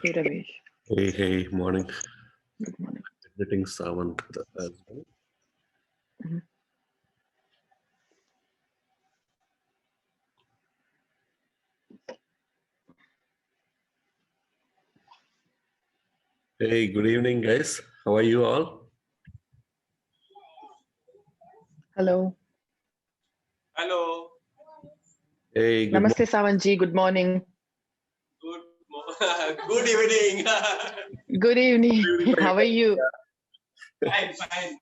Hey Ramesh, Hey, morning. good morning. Greetings, Savant as well. Mhm. Hey, good evening, guys. How are you all? Hello. Hello. Hey, good Namaste Savanji, good morning. Good evening. Good evening. How are you? Fine, fine.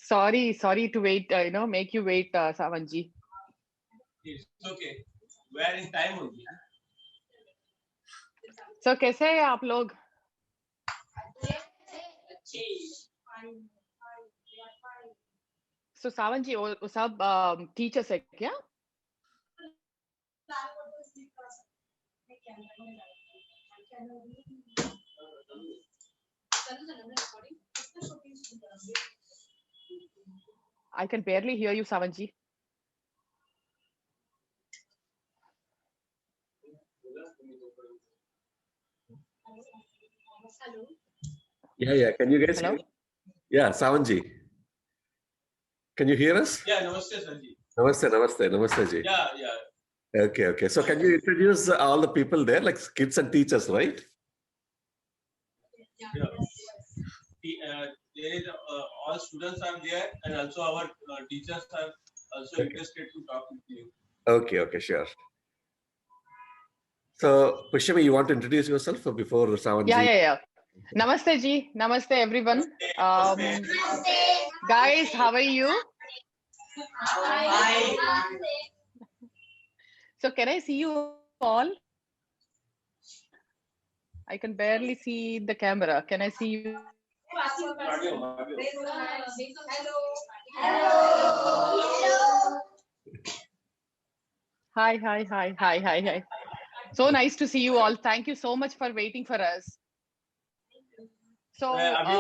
Sorry to wait, make you wait, Savanji. It's okay. We are in time only. So कैसे हैं आप लोग? So Sawant वो सब teachers है क्या? I can barely hear you, Savanji. Yeah. Can you guys Hello? hear? Yeah, Savantji. Can you hear us? Yeah, namaste, Sanji. Namaste, ji. Yeah. Okay. So, can you introduce all the people there, like kids and teachers, right? Yeah. There is all students are there, and also our teachers are also interested to talk with you. Okay, sure. So, Pushami, you want to introduce yourself before Savantji? Yeah. Namaste ji. Namaste everyone. Guys, how are you? So can I see you all? I can barely see the camera. Can I see you? Hi. So nice to see you all. Thank you so much for waiting for us. So मैं अभी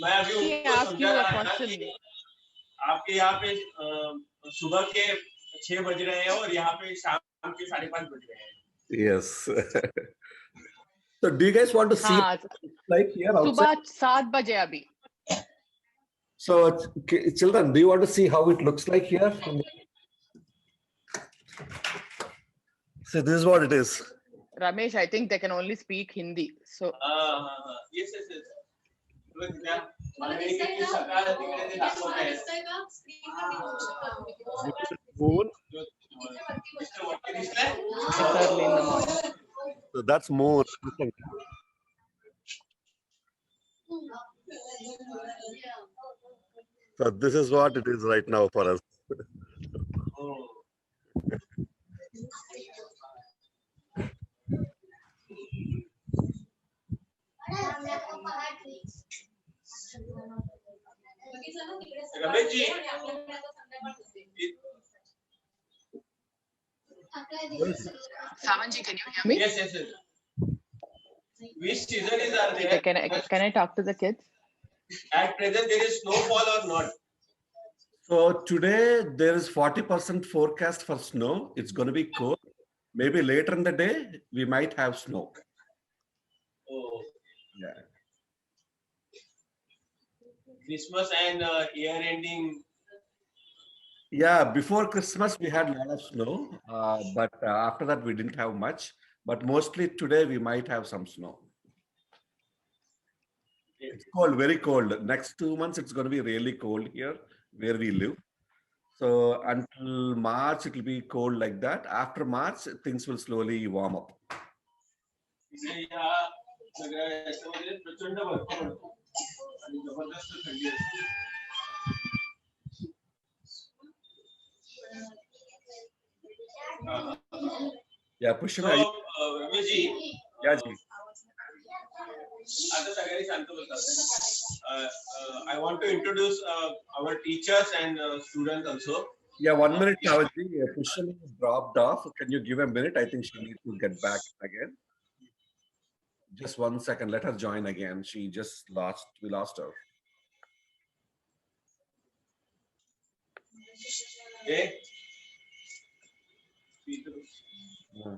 let me उनको ask you समझा a रहा था question. कि आपके यहाँ पे सुबह के 6 बज रहे हैं और यहाँ पे शाम के 5:30 बज रहे हैं. Yes. So, do you guys want to see हाँ, like here outside? सुबह 7 बजे अभी. So, children, do you want to see how it looks like here? So, this is what it is. Ramesh, I think they can only speak Hindi. So Yes. मला एक सकाळ तिकडे ते दाखवत आहे. Moon. it's early in the morning. So that's moon. So this is what it is right now for us. Ramesh ji. Savanji, can you hear me? Yes. Which season is are there? Can I talk to the kids? At present, there is snowfall or not? So today there is 40% forecast for snow. It's going to be cold. Maybe later in the day we might have snow. Oh. Yeah. Christmas and year ending. Yeah, before Christmas we had a lot of snow, but after that we didn't have much. But mostly today we might have some snow. It's cold, very cold. Next 2 months it's going to be really cold here where we live. So until March it will be cold like that. After March things will slowly warm up. इसे यहाँ लग रहा है ऐसे मुझे प्रचंड बर्फ पड़ती है आणि जबरदस्त थंडी असते. Yeah, Pushpa. So Ramesh ji. Yeah, जी. आता सगळ्यांनी शांत बसा. I want to introduce our teachers and students also. Yeah, 1 minute, Kavati. Pushpa is dropped off. Can you give a minute? I think she needs to get back again. Just 1 second. Let her join again. She just lost. We lost her. Okay. Yeah.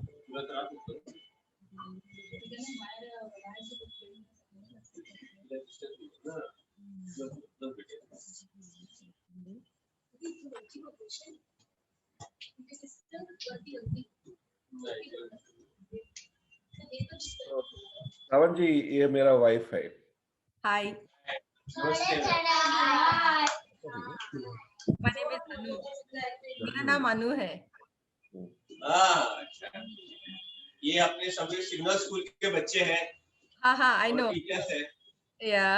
Shravan जी, ये मेरा wife है। हाय, नमस्ते my name is अनु। मेरा नाम अनु है। अच्छा, ये अपने सभी सिग्नल स्कूल के बच्चे हैं। हाँ, आई नो। टीचर्स है। या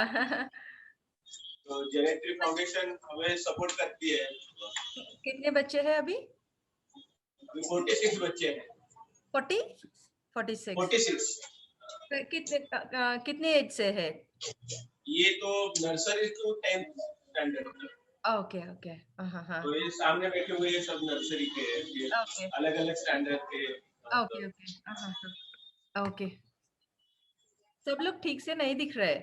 तो जेनेट्री फाउंडेशन हमें सपोर्ट करती है। कितने बच्चे हैं अभी? 46 बच्चे हैं। 46 कितने एज से है? ये तो nursery to 10th standard. Okay. हाँ। तो ये सामने बैठे हुए ये सब नर्सरी के हैं, ओके अलग अलग स्टैंडर्ड के। ओके। सब लोग ठीक से नहीं दिख रहे।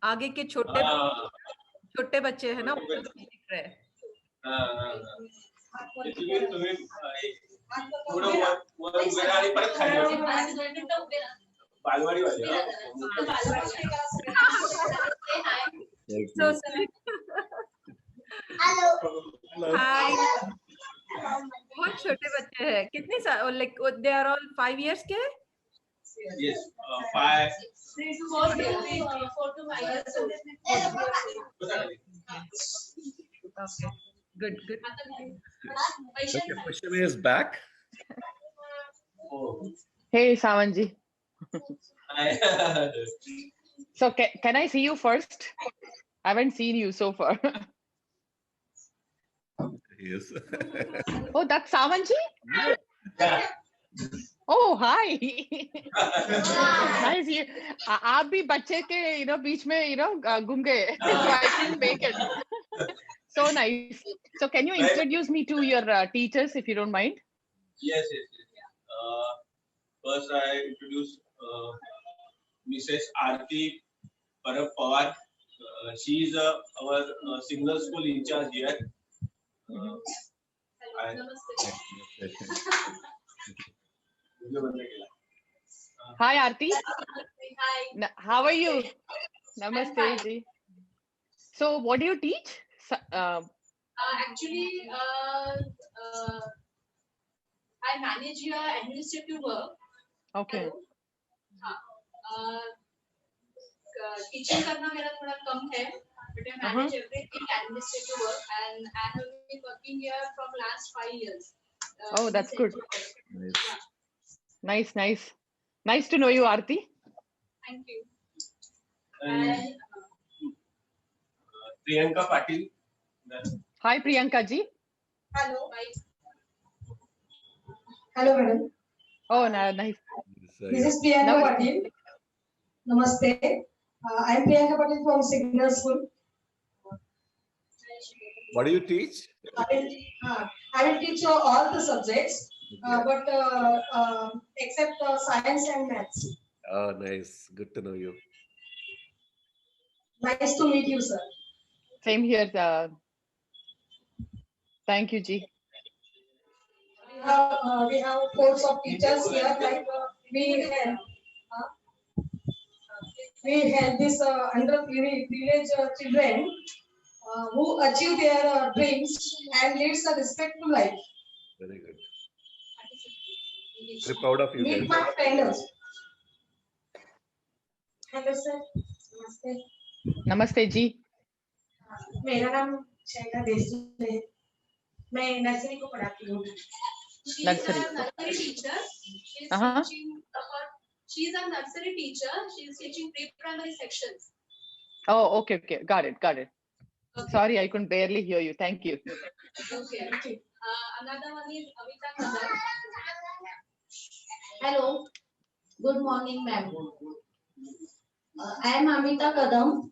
आगे के छोटे बच्चे हैं ना, वो लोग नहीं दिख रहे। तुम्ही थोडं वर वगैरे आणि परत खाली बालवाडी वाले। So sorry. हाय। बहुत छोटे बच्चे हैं। कितने साल? Like they are all 5 years के? Yes, 5 4 to 5 years old. Okay. Good. Okay, question is back. Hey, Savanji. So can I see you first? I haven't seen you so far. Yes. Oh, that's Savanji? Yeah. Oh, hi. Nice. आप भी बच्चे के बीच में गुम गए. So I couldn't make it. So nice. So can you introduce me to your teachers if you don't mind? Yes. First I introduce Mrs. Aarti Parab Pawar. She is our signal school in charge here. Hi, Aarti. Hi. How are you? Namaste, fine. ji. So what do you teach? Actually, I manage your administrative work. Okay. Teaching करना मेरा थोड़ा कम है, but I manage everything administrative work, and I have been working here from last 5 years. Oh, that's good. Nice. Nice to know you, Aarti. Thank you. And Priyanka Patil. Hi, Priyanka ji. Hello. Hello, madam. Oh, nice. This is Priyanka Patil. Namaste. I am Priyanka Patil from Signal School. What do you teach? I will teach all the subjects, but except science and maths. Oh, nice. Good to know you. Nice to meet you, sir. Same here. Thank you, ji. We have course of teachers here. Like we have this underprivileged children who achieve their dreams and leads a respectful life. Very good. Very proud of you Meet guys. my trainers. Hello, sir. Namaste. Namaste, ji. मेरा नाम शैला देशमुख है. मैं nursery को पढ़ाती हूँ. She is a nursery teacher. She is a nursery teacher. She is teaching pre-primary sections. Oh, okay. Got it. Okay. Sorry, I couldn't barely hear you. Thank you. Okay. Another one is Amita Kadam. Hello. Good morning, ma'am. I am Amita Kadam.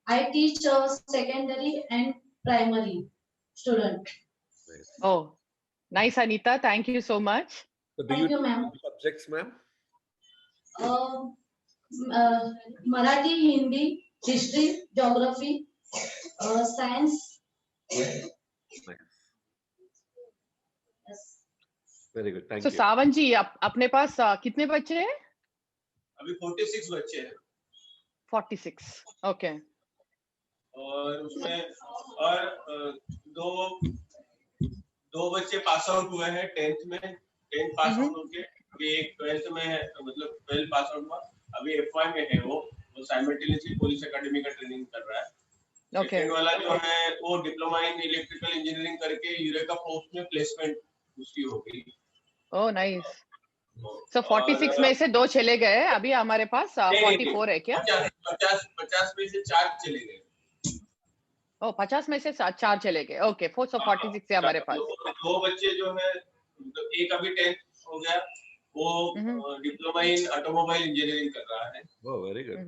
I teach secondary and primary student. Oh, nice, Anita. Thank you so much. So do Thank you, ma'am. subjects, ma'am? Marathi, Hindi, history, geography, science. Nice. Yes. Very good. Thank So you. सावन जी, अपने पास कितने बच्चे हैं? अभी 46 बच्चे हैं 46. Okay. और उसमें और दो बच्चे पास आउट हुए हैं 10th में, 10th पास आउट होके अभी एक 12th में है, मतलब 12th पास आउट हुआ, अभी FY में है वो साइमल्टेनियसली पुलिस एकेडमी का ट्रेनिंग कर रहा है. Okay. सेकंड वाला जो है वो डिप्लोमा इन इलेक्ट्रिकल इंजीनियरिंग करके यूरेका पोस्ट में प्लेसमेंट उसकी हो गई. Oh, nice. So 46 में से 2 चले गए, अभी हमारे पास 44 है क्या? 50 में से 4 चले गए. Oh, 50 में से 4 चले गए. Okay, 46 है हमारे पास. दो बच्चे जो है, मतलब एक अभी 10th हो गया, वो डिप्लोमा इन ऑटोमोबाइल इंजीनियरिंग कर रहा है. Oh, very good.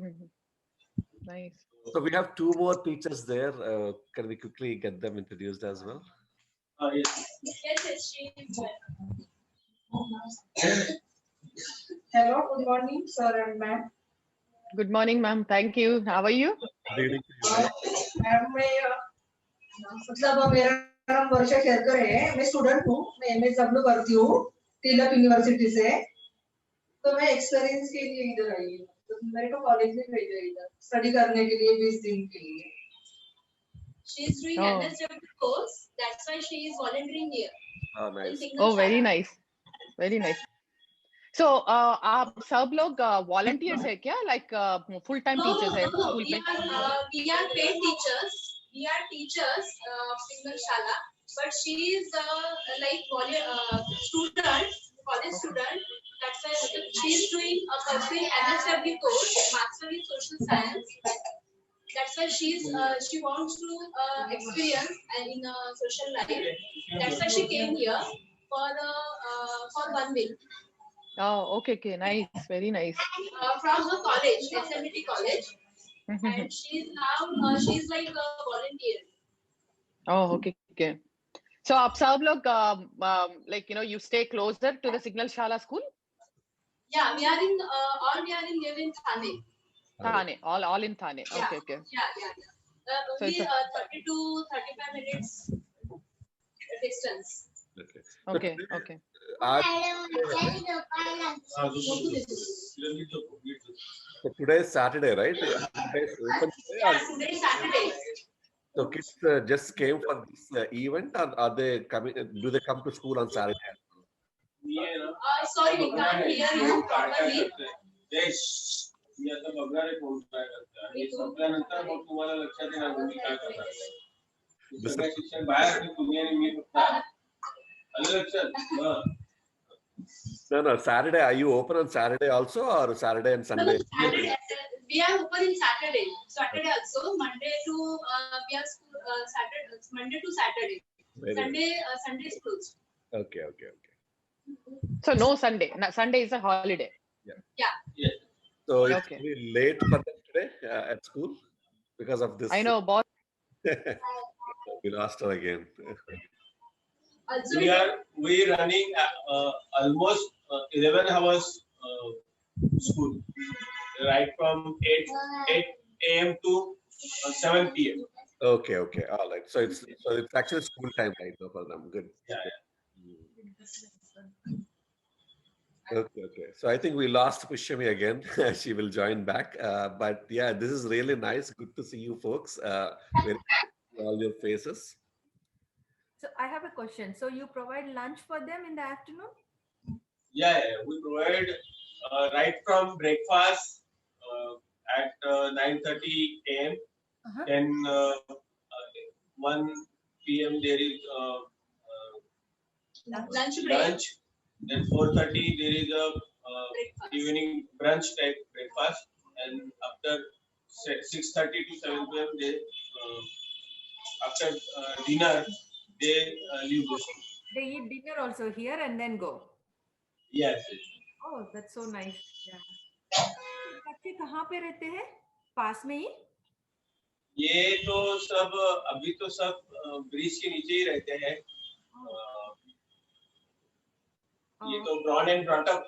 Nice. So we have 2 more teachers there. Can we quickly get them introduced as well? Yes. Yes, she is. Hello, good morning, sir and ma'am. Good morning, ma'am. Thank you. How are you? Good evening to you. Ma'am मतलब मेरा नाम वर्षा शेरकर है, मैं student हूँ, मैं MSW करती हूँ टिलप university से. तो मैं एक्सपीरियंस के लिए इधर आई हूँ, तो मेरे को कॉलेज में भेजा इधर स्टडी करने के लिए 20 दिन के लिए. She is doing NSW course. That's why she is volunteering here. Oh, nice. Oh, very nice. Very nice. So, आप सब लोग volunteers है क्या? Like full time teachers है school में? We are paid teachers. We are teachers of Single Shala, but she is like student, college student. That's why she is doing a pursuing NSW course, Master in Social Science. That's why she wants to experience in social life. That's why she came here for 1 week. Oh, okay, nice, very nice. From her college, SMT college, and she's like a volunteer. Oh, okay. So, आप सब लोग like you stay closer to the Signal Shala school? Yeah, we are in live in Thane. Thane, all in Thane. Yeah. Okay. Yeah. Only 30 to 35 minutes distance. Okay. Okay. So today is Saturday, right? Today is open today, Yeah, today is Saturday. so kids just came for this event, or are they coming? Do they come to school on Saturday? Sorry, we can't hear you properly. Yes. मी आता बघणार आहे कोण काय करतात. हे संपल्यानंतर मग तुम्हाला लक्षात येणार तुम्ही काय करणार. सगळं शिक्षण बाहेर आणि तुम्ही आणि मी फक्त आलं लक्षात. No. Saturday, are you open on Saturday also, or Saturday and Sunday? We are open in Saturday also. Monday to we are Saturday, Monday to Saturday. Sunday is closed. Okay. So no Sunday. Sunday is a holiday. Yeah. Yes. So it's Okay. really late for them today at school because of this. I know, boss. We lost her again. Also, we running almost 11 hours school, right from 8 a.m. to 7 p.m. Okay. All right. So it's actually school time right now for them. Good. Yeah. Okay. So I think we lost Pushyami again. She will join back. But yeah, this is really nice. Good to see you folks. All your faces. So I have a question. So you provide lunch for them in the afternoon? Yeah. We provide right from breakfast at 9:30 a.m. Then 1 p.m. there is lunch break. Then 4:30 there is a evening brunch type breakfast, and after 6:30 to 7 p.m. they after dinner they leave the school. They eat dinner also here and then go. Yes. Oh, that's so nice. Yeah. बच्चे कहाँ पे रहते हैं? पास में ही? ये तो सब अभी तो सब ब्रिज के नीचे ही रहते हैं. ये तो born and brought up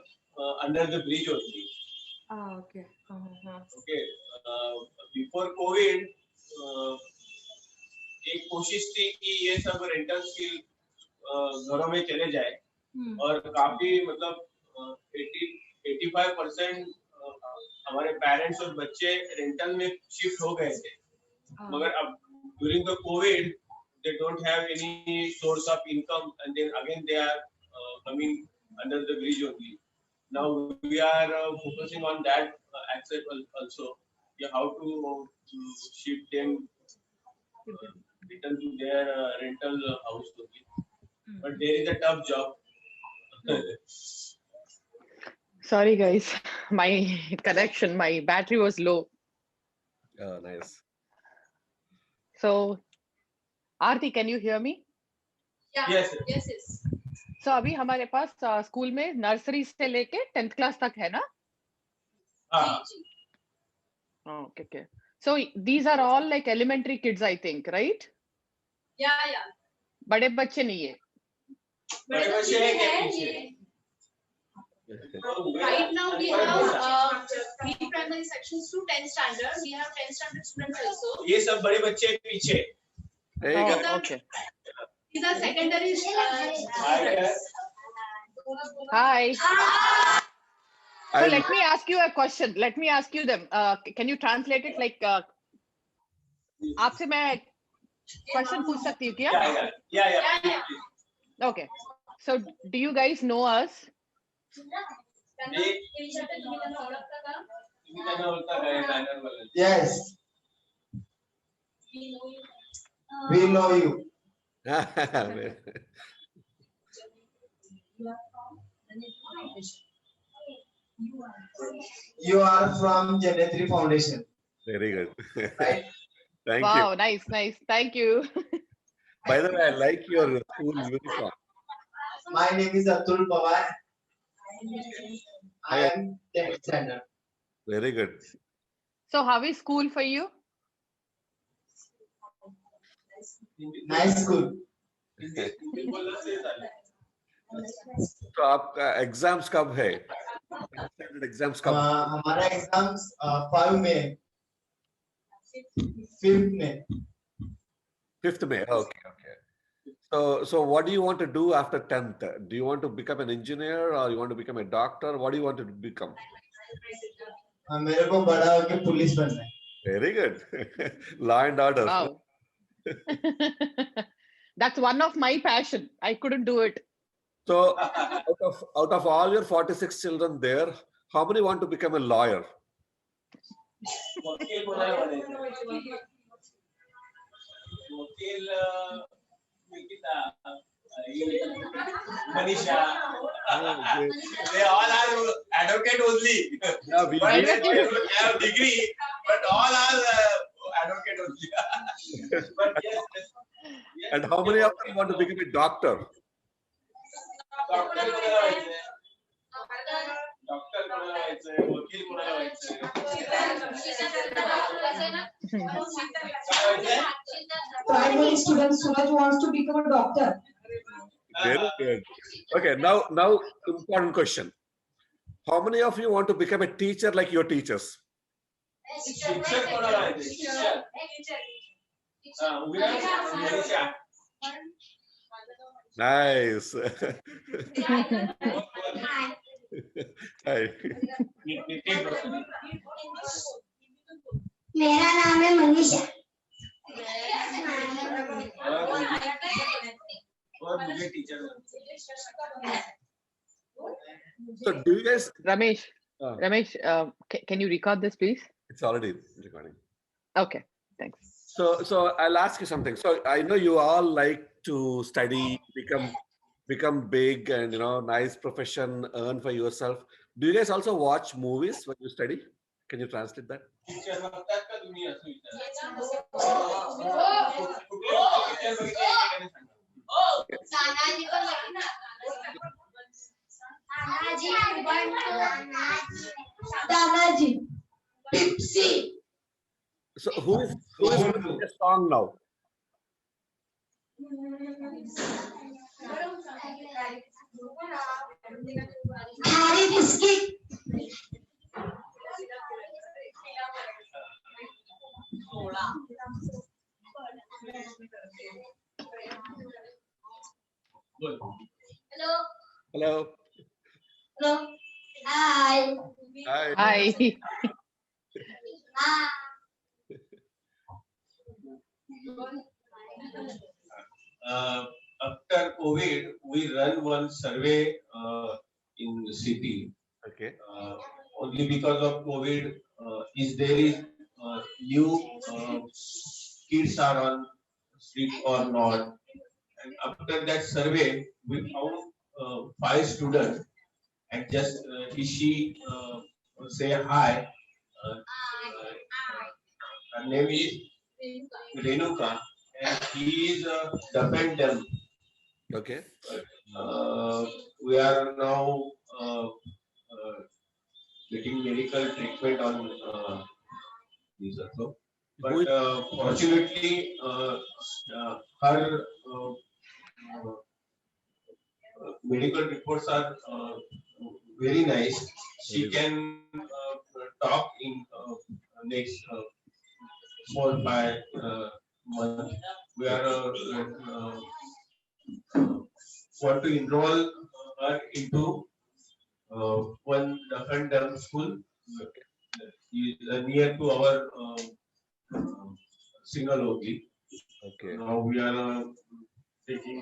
under the bridge only. Okay. Okay. Before COVID, एक कोशिश थी कि ये सब रेंटल्स की घरों में चले जाए और काफी मतलब 85% हमारे पेरेंट्स और बच्चे रेंटल में शिफ्ट हो गए थे, मगर अब during the Covid they don't have any source of income, and then again they are coming under the bridge only. Now we are focusing on that aspect also. Yeah, how to shift them return to their rental house only. But there is a tough job. Sorry, guys. My connection, my battery was low. Oh, nice. So, Aarti, can you hear me? Yeah. Yes. Yes. Yes. So, अभी हमारे पास school में nursery से लेके 10th class तक है ना? हाँ. Okay, okay. So these are all like elementary kids, I think, right? Yeah. Yeah. बड़े बच्चे नहीं है. बड़े बच्चे हैं ये. Right now we have pre-primary sections to 10th standard. We have 10th standard students also. ये सब बड़े बच्चे पीछे. Oh, okay. These are secondary. Hi. So I'm- let me ask you a question. Let me ask you them. Can you translate it like? आपसे मैं question पूछ सकती हूँ क्या? Yeah. Okay. So do you guys know us? Yes, we know you. You are from Janetri Foundation, Very good. right? Thank Wow, you. nice. Thank you. By the way, I like your school uniform. My name is Atul Pawar. I am 10th standard. Very good. So how is school for you? Nice school. तो आपका exams कब है? Exams कब? हमारा exams 5 में 5th में. 5th May. Okay. So what do you want to do after 10th? Do you want to become an engineer or you want to become a doctor? What do you want to become? मेरे को बड़ा होके police बनना है. Very good. Law and order. Wow. That's one of my passion. I couldn't do it. So out of all your 46 children there, how many want to become a lawyer? Manisha. They all are advocate only. Yeah, we But need- they don't have degree, but all are advocate only. But yes. And how many of them want to become a doctor? Doctor कोणाला व्हायचंय? Doctor कोणाला व्हायचंय? वकील कोणाला व्हायचंय? Primary student Suraj wants to become a doctor. Very good. Okay, now important question. How many of you want to become a teacher like your teachers? शिक्षक कोणाला व्हायचंय? शिक्षक. उभी राहा, मनीषा. Nice. Hi. मेरा नाम है मनीषा. और मुझे teacher. So do you guys? Ramesh, can you record this, please? It's already recording. Okay, thanks. So I'll ask you something. So I know you all like to study, become big, and nice profession, earn for yourself. Do you guys also watch movies when you study? Can you translate that? Teacher बघतात का तुम्ही असं दादाजी. Tipsy. So who is singing a song now? Harry Biscuit. Hello. Hello. Hello. Hi. Hi. Hi. After COVID, we run one survey in the city. Okay. Only because of COVID, is there is new kids are on street or not? And after that survey, we found 5 students, and just she say hi. Her name is Renuka, and he is deaf and dumb. Okay. We are now getting medical treatment on these also. But fortunately, her medical reports are very nice. She can talk in next 4 or 5 months. We are want to enroll her into one deaf and dumb school near to our signal only. Okay. Now we are taking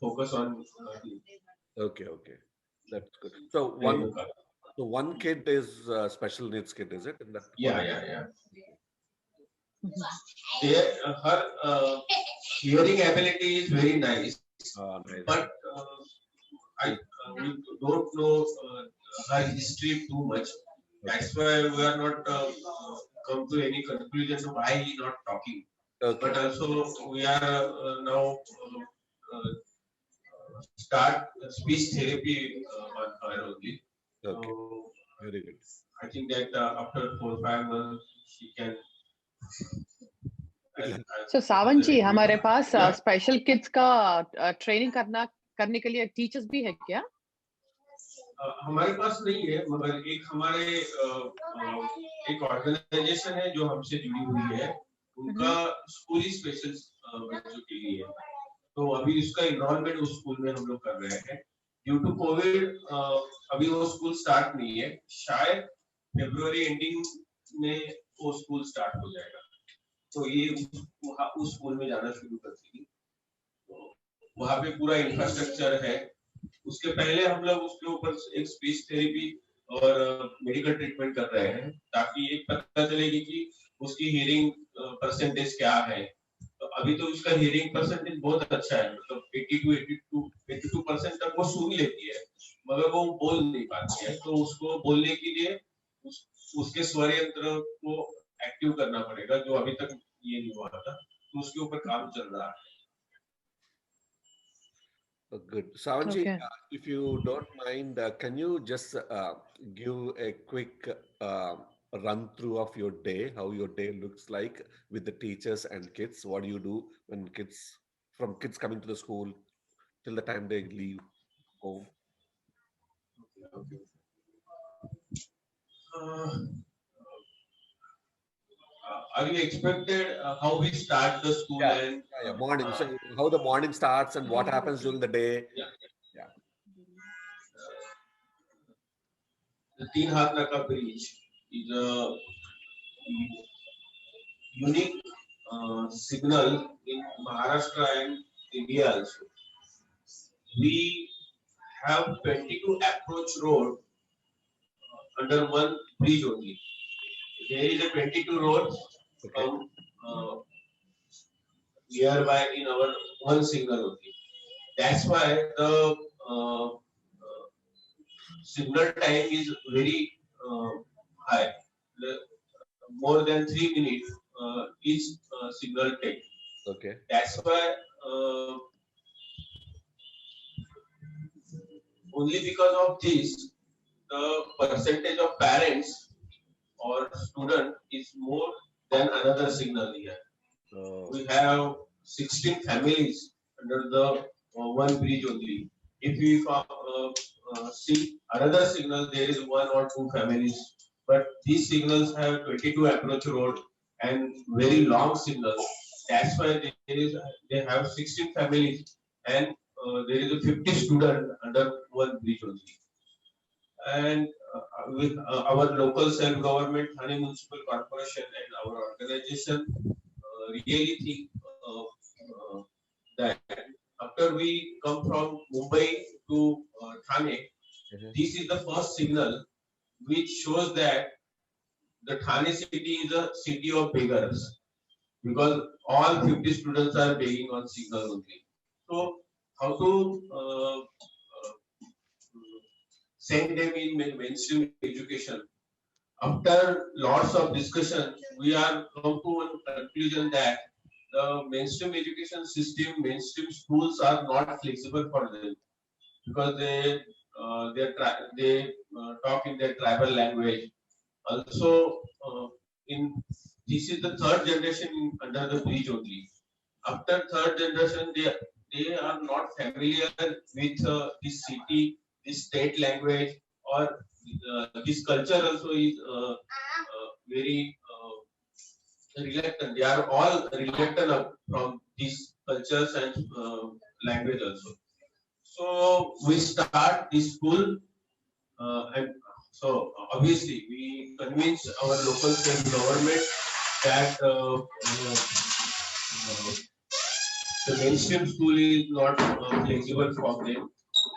focus on. Okay. That's good. So one kid is special needs kid, is it? In that Yeah. Her hearing ability is very nice, nice. but we don't know her history too much. That's why we are not come to any conclusion of why he not talking. Okay. But also we are now start speech therapy on her only. Okay. So Very good. I think that after 4 or 5 months she can. So सावन जी, हमारे पास special kids का training करने के लिए teachers भी है क्या? हमारे पास नहीं है, मगर एक हमारे एक ऑर्गेनाइजेशन है जो हमसे जुड़ी हुई है, उनका स्कूल ही स्पेशल बच्चों के लिए है। तो अभी इसका इनरोलमेंट उस स्कूल में हम लोग कर रहे हैं। ड्यू टू कोविड अभी वो स्कूल स्टार्ट नहीं है, शायद फरवरी एंडिंग में वो स्कूल स्टार्ट हो जाएगा। तो ये उस स्कूल में जाना शुरू कर देगी। तो वहाँ पे पूरा इंफ्रास्ट्रक्चर है। उसके पहले हम लोग उसके ऊपर एक स्पीच थेरेपी और मेडिकल ट्रीटमेंट कर रहे हैं, ताकि एक पता चलेगी कि उसकी हियरिंग परसेंटेज क्या है। तो अभी तो उसका हियरिंग परसेंटेज बहुत अच्छा है, मतलब 82% तक वो सुन लेती है, मगर वो बोल नहीं पाती है। तो उसको बोलने के लिए उसके स्वर यंत्र को एक्टिव करना पड़ेगा, जो अभी तक ये नहीं हुआ था। तो उसके ऊपर काम चल रहा है। Good. Savanji, Okay. if you don't mind, can you just give a quick run through of your day, how your day looks like with the teachers and kids? What do you do when from kids coming to the school till the time they leave home? Okay. Are you expected how we start the school? Yeah, morning. So how the morning starts and what happens during the day? Yeah. The Teen Hath Naka Bridge is a unique signal in Maharashtra and India also. We have 22 approach road under one bridge only. There is a 22 roads from nearby in our one signal only. That's why the signal time is very high. More than 3 minutes each signal take. Okay. That's why only because of this, the percentage of parents or student is more than another signal here. We have 16 families under the one bridge only. If we see another signal, there is 1 or 2 families. But these signals have 22 approach road and very long signals. That's why they have 16 families and there is a 50 student under one bridge only. And with our local self-government, Thane Municipal Corporation, and our organization really think that after we come from Mumbai to Thane, this is the first signal which shows that the Thane city is a city of beggars, because all 50 students are begging on signal only. So how to send them in mainstream education? After lots of discussion, we are come to one conclusion that the mainstream education system, mainstream schools are not flexible for them, because they talk in their tribal language. Also, in this is the third generation under the bridge only. After third generation, they are not familiar with this city, this state language, or this culture also is very reluctant. They are all reluctant from these cultures and language also. So we start this school, and so obviously we convince our local state government that the mainstream school is not flexible for them.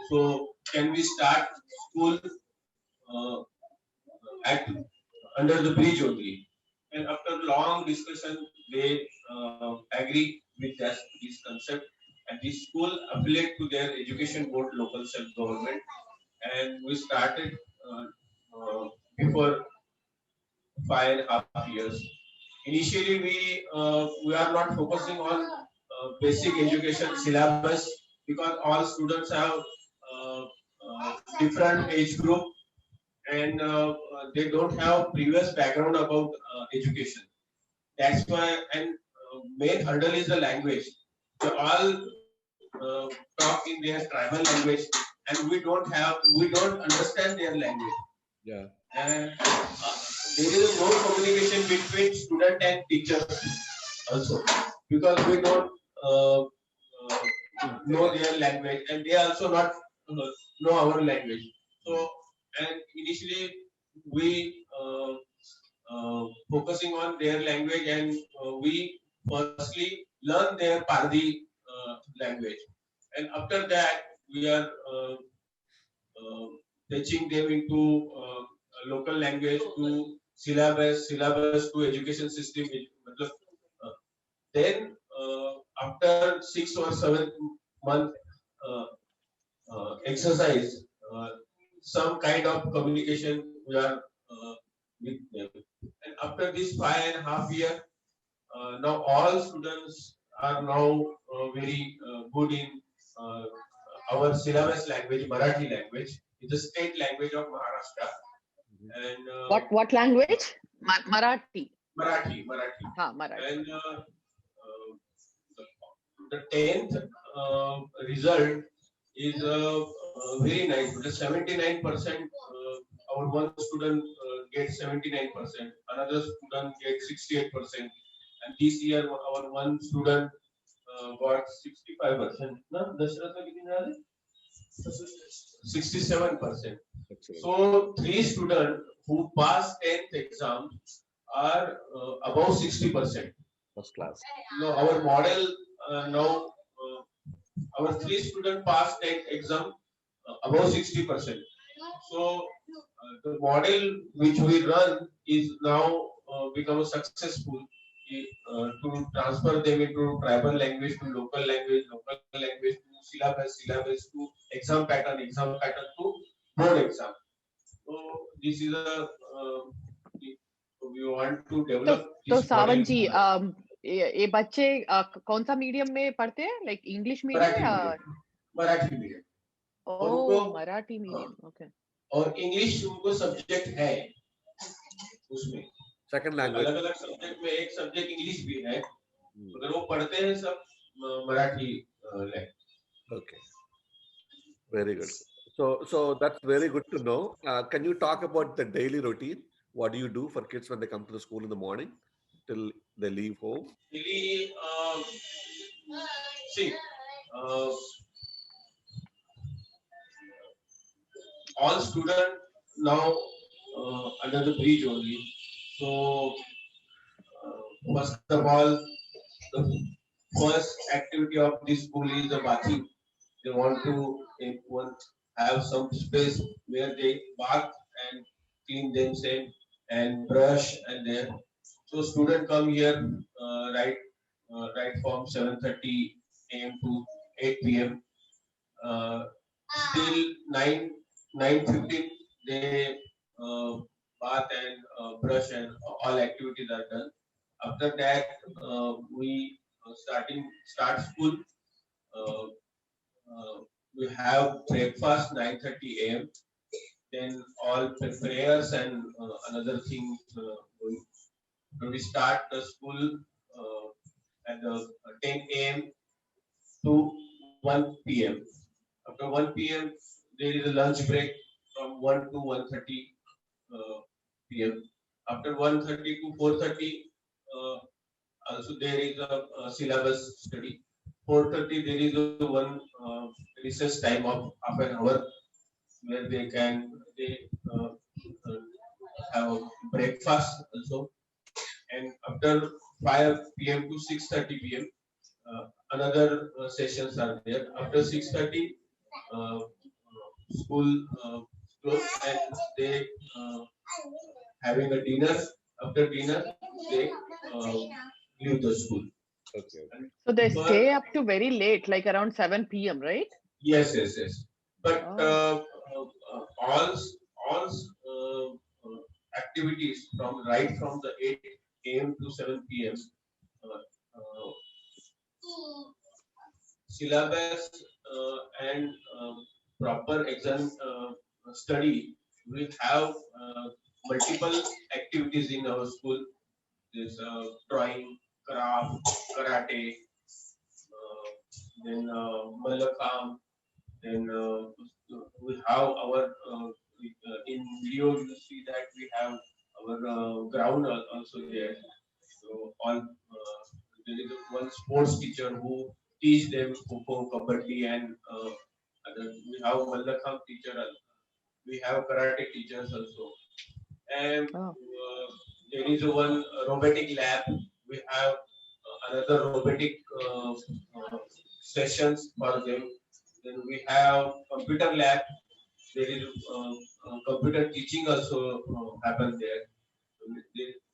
So can we start school at under the bridge only? And after long discussion, they agree with this concept, and this school affiliate to their education board, local self-government, and we started before 5.5 years. Initially, we are not focusing on basic education syllabus, because all students have different age group, and they don't have previous background about education. That's why, and main hurdle is the language. They all talk in their tribal language, and we don't understand their language. Yeah. And there is no communication between student and teachers also, because we don't know their language, and they also not know our language. So, and initially we focusing on their language, and we firstly learn their Pardi language, and after that we are teaching them into local language, to syllabus to education system. Then after 6 or 7 month exercise, some kind of communication we are with them. And after this 5.5 years, now all students are now very good in our syllabus language, Marathi language. It's the state language of Maharashtra. And what language? Marathi. Marathi. Marathi. And the 10th result is very nice, because 79%, our one student gets 79%, another student gets 68%, and this year our one student got 65%. No, 67%. So 3 students who passed 10th exam are above 60%. First class. No, our model now, our 3 students passed 10th exam above 60%. So the model which we run is now become successful to transfer them into tribal language, to local language to syllabus to exam pattern to board exam. So this is a we want to develop. तो सावन जी, ये बच्चे कौन सा medium में पढ़ते हैं? Like English medium या Marathi medium? ओह, Marathi medium, okay. और इंग्लिश उनको सब्जेक्ट है उसमें, सेकंड लैंग्वेज. अलग अलग सब्जेक्ट में एक सब्जेक्ट इंग्लिश भी है, मगर वो पढ़ते हैं सब Marathi language. Okay, very good. So that's very good to know. Can you talk about the daily routine? What do you do for kids when they come to the school in the morning till they leave home? Really, see, all students now under the bridge only. So first of all, the first activity of this school is the bathing. They want to have some space where they bath and clean themselves and brush and there. So students come here right from 7:30 a.m. to 8 p.m. Till 9:15 they bath and brush and all activities are done. After that we start school. Uh, we have breakfast 9:30 a.m. Then all prayers and another thing. We start the school at 10 a.m. to 1 p.m. After 1 p.m. there is a lunch break from 1 to 1:30 p.m. After 1:30 to 4:30 also there is a syllabus study. 4:30 there is a one recess time of half an hour where they have breakfast also. And after 5 p.m. to 6:30 p.m. Another sessions are there. After 6:30 school close and they having a dinner. After dinner they leave the school. Okay. So they stay up to very late, like around 7 p.m., right? Yes. But all activities from the 8 a.m. to 7 p.m. Syllabus and proper exam study. We have multiple activities in our school. There's drawing, craft, karate, then Mallakhamb. Then we have our in video you see that we have our ground also there. So all there is one sports teacher who teach them Kho, Kabaddi, and we have Mallakhamb teacher. We have karate teachers also, and there is one robotic lab. We have another robotic sessions for them. Then we have computer lab. There is computer teaching also happen there.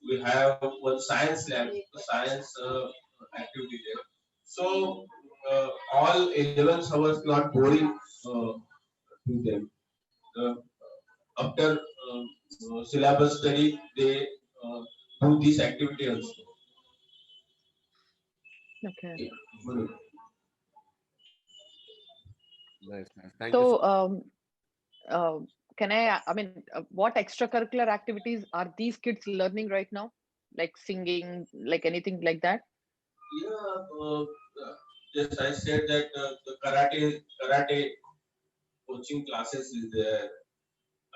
We have one science lab, science activity there. So all 11 hours not boring to them. After syllabus study, they do this activity also. Okay. Nice. Thank you. So, I mean, what extracurricular activities are these kids learning right now? Like singing, like anything like that? Yeah, yes, I said that the karate coaching classes is there.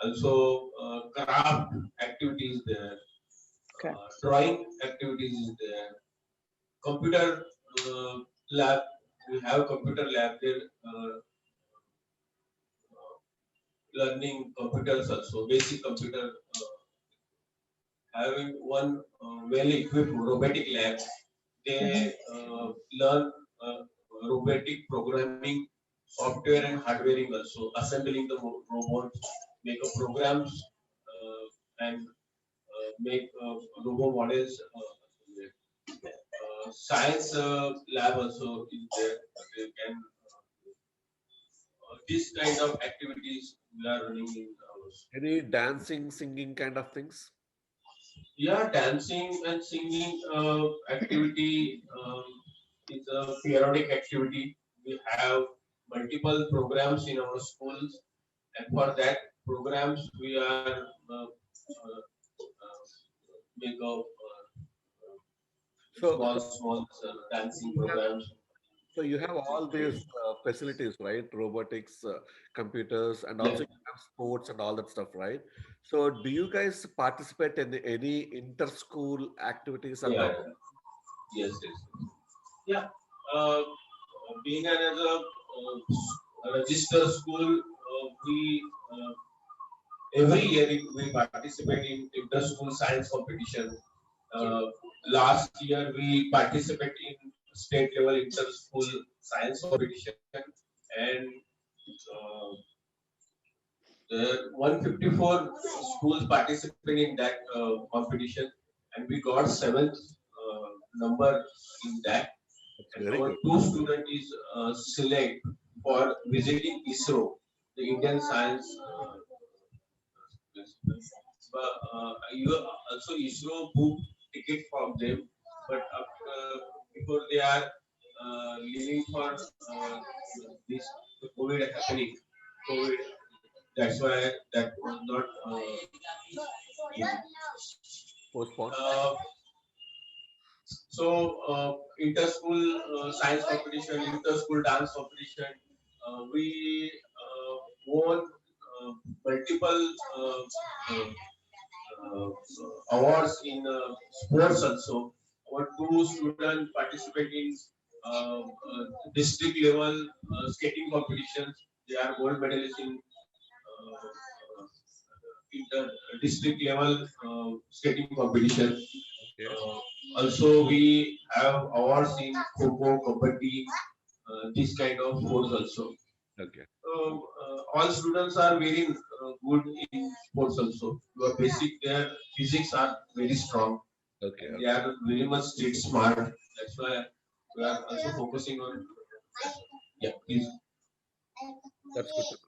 Also, craft activities there. Okay. Drawing activities is there. Computer lab. We have computer lab there. Learning computers also, basic computer. Having one well-equipped robotic lab. They learn robotic programming, software and hardwaring also, assembling the robots, make a programs and make robot models. Science lab also is there. They can this kind of activities we are running in our school. Any dancing, singing kind of things? Yeah, dancing and singing activity is a periodic activity. We have multiple programs in our schools, and for that programs we are make a small dancing programs. So you have all these facilities, right? Robotics, computers, and also you have sports and all that stuff, right? So do you guys participate in any inter-school activities? And Yeah. Yes. Yeah. Being another registered school, we every year we participate in inter-school science competition. Last year we participate in state level inter-school science competition, and there are 154 schools participated in that competition, and we got seventh number in that. And Very our good. two students is select for visiting ISRO, the Indian Science. But you also ISRO book ticket from them, but before they are leaving for this the COVID happening, COVID. That's why that was not. Postpone. So inter-school science competition, inter-school dance competition, we won multiple awards in sports also. Our two students participate in district level skating competitions. They are gold medalists in inter district level skating competition. Also, we have awards in Kho-Kho, Kabaddi, this kind of sports also. Okay. All students are very good in sports also. Your basic, their physics are very strong. Okay. They are very much street smart. That's why we are also focusing on. Yeah, please. That's good.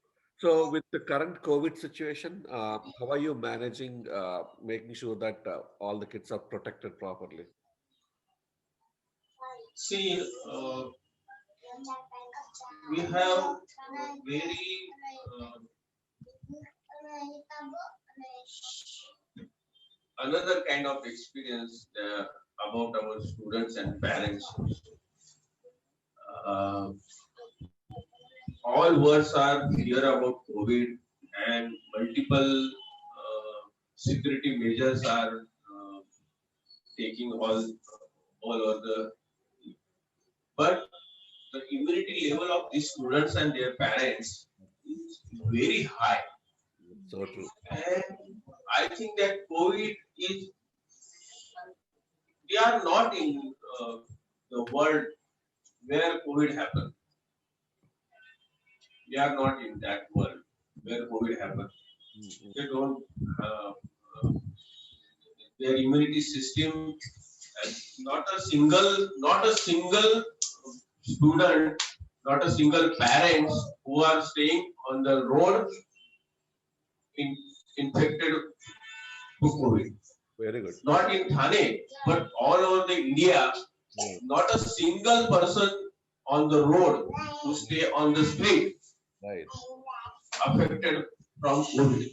So, with the current COVID situation, how are you managing, making sure that all the kids are protected properly? See, we have very another kind of experience about our students and parents. All words are clear about COVID, and multiple security measures are taking all over the. But the immunity level of these students and their parents is very high. So true. And I think that COVID is, we are not in the world where COVID happened. We are not in that world where COVID happened. They don't, their immunity system, and not a single student, not a single parents who are staying on the road infected to COVID. Very good. Not in Thane, but all over the India, not a single person on the road who stay on the street Right. affected from COVID.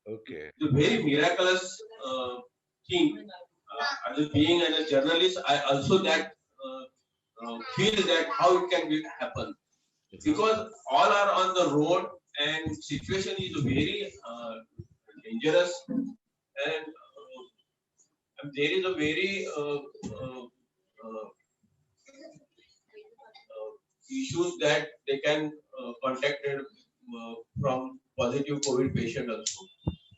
Okay. It's a very miraculous thing. As a being and a journalist, I also that feel that how it can be happen, because all are on the road and situation is very dangerous, and there is a very issues that they can contacted from positive COVID patient also.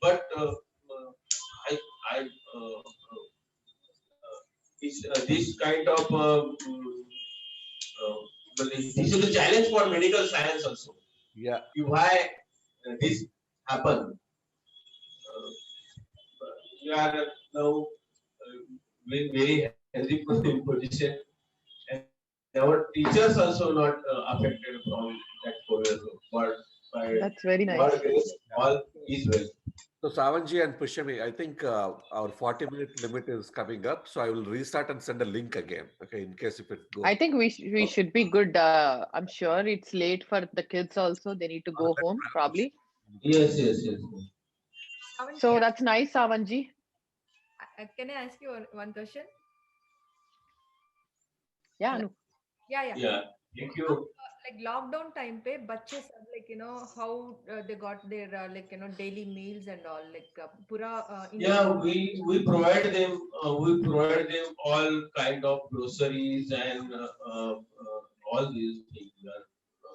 But this kind of this is a challenge for medical science also. Yeah. Why this happen? We are now very healthy position, and our teachers also not affected from that COVID. But by That's very nice. God grace, all is well. So, Savanji and Pushyami, I think our 40-minute limit is coming up. So, I will restart and send a link again. Okay, in case if it goes. I think we should be good. I'm sure it's late for the kids also. They need to go home probably. Yes. So that's nice, Savanji. Can I ask you one question? Yeah, Anu. Yeah. Thank you. Like lockdown time pe बच्चे सब like how they got their like daily meals and all like pura Yeah, we provide them all kind of groceries and all these things.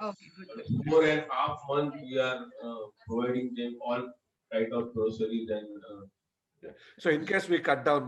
Okay, good. 4.5 months we are providing them all write out groceries and. So in case we cut down